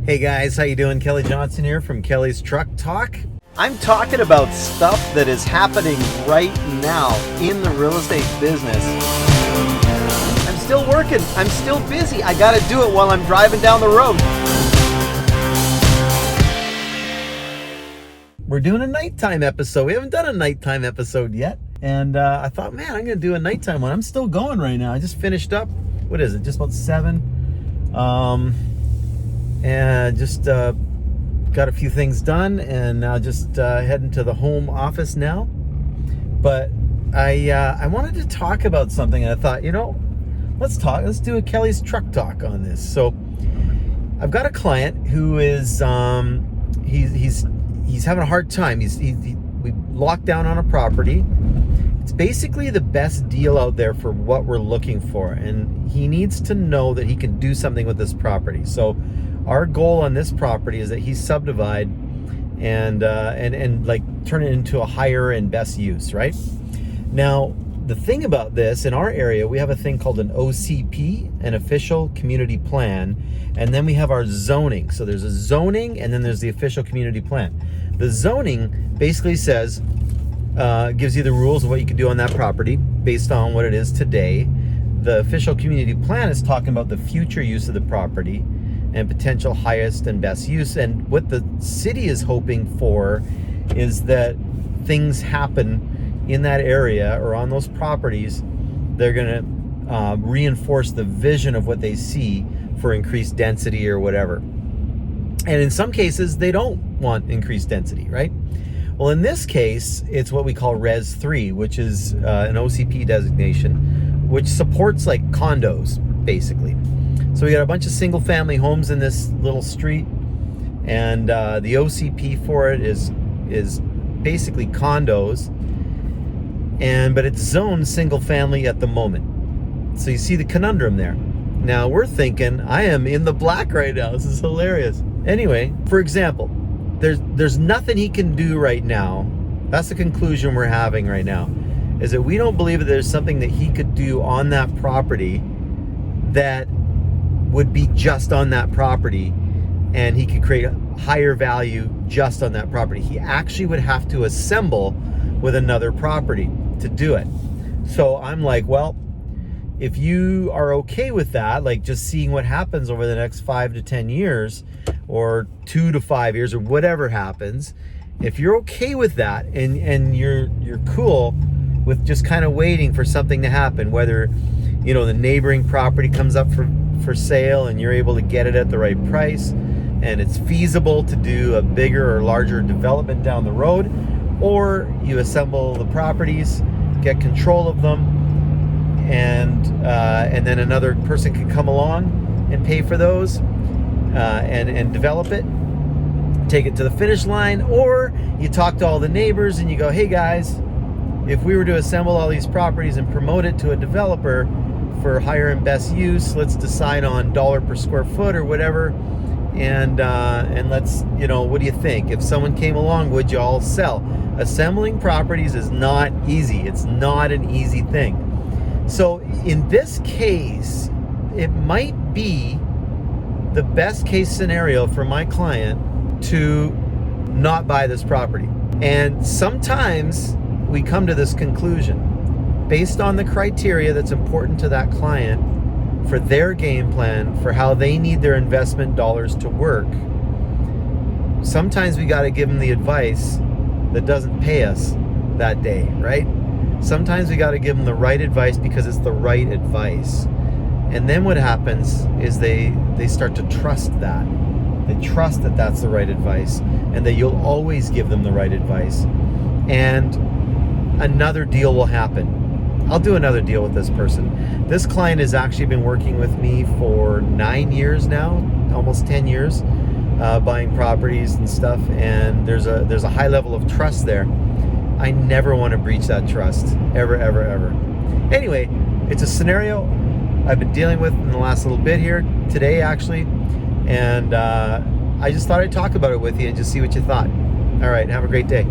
Hey guys, how you doing? Kelly Johnson here from Kelly's Truck Talk. I'm talking about stuff that is happening right now in the real estate business. I'm still working. I'm still busy. I got to do it while I'm driving down the road. We're doing a nighttime episode. We haven't done a nighttime episode yet. And I thought, man, I'm going to do a nighttime one. I'm still going right now. I just finished up. What is it? Just about 7. And just got a few things done, and now just heading to the home office now. But I wanted to talk about something, and I thought, let's do a Kelly's Truck Talk on this. So I've got a client who is he's having a hard time. We locked down on a property. It's basically the best deal out there for what we're looking for, and he needs to know that he can do something with this property. So our goal on this property is that he subdivide and like turn it into a higher and best use, right? Now, the thing about this, in our area, we have a thing called an OCP, an official community plan, and then we have our zoning. So there's a zoning, and then there's the official community plan. The zoning basically says, gives you the rules of what you can do on that property based on what it is today. The official community plan is talking about the future use of the property and potential highest and best use. And what the city is hoping for is that things happen in that area or on those properties. They're going to reinforce the vision of what they see for increased density or whatever. And in some cases, they don't want increased density, right? Well, in this case, it's what we call Res 3, which is an OCP designation, which supports like condos, basically. So we got a bunch of single family homes in this little street, and the OCP for it is basically condos, but it's zoned single family at the moment. So you see the conundrum there. Now we're thinking, I am in the black right now. This is hilarious. Anyway, for example, there's nothing he can do right now. That's the conclusion we're having right now, is that we don't believe that there's something that he could do on that property that would be just on that property, and he could create a higher value just on that property. He actually would have to assemble with another property to do it. So I'm like, well, if you are okay with that, like just seeing what happens over the next 5 to 10 years or 2 to 5 years or whatever happens, if you're okay with that and you're cool with just kind of waiting for something to happen, whether the neighboring property comes up for sale and you're able to get it at the right price and it's feasible to do a bigger or larger development down the road, or you assemble the properties, get control of them, and then another person can come along and pay for those and develop it, take it to the finish line. Or you talk to all the neighbors and you go, hey guys, if we were to assemble all these properties and promote it to a developer for higher and best use, let's decide on dollar per square foot or whatever, and let's, what do you think? If someone came along, would you all sell? Assembling properties is not easy. It's not an easy thing. So in this case, it might be the best case scenario for my client to not buy this property. And sometimes we come to this conclusion based on the criteria that's important to that client for their game plan, for how they need their investment dollars to work. Sometimes we got to give them the advice that doesn't pay us that day, right? Sometimes we got to give them the right advice because it's the right advice. And then what happens is they start to trust that. They trust that that's the right advice and that you'll always give them the right advice. And another deal will happen. I'll do another deal with this person. This client has actually been working with me for 9 years now, almost 10 years, buying properties and stuff. And there's a high level of trust there. I never want to breach that trust, ever, ever, ever. Anyway, it's a scenario I've been dealing with in the last little bit here, today actually. And I just thought I'd talk about it with you and just see what you thought. All right, have a great day.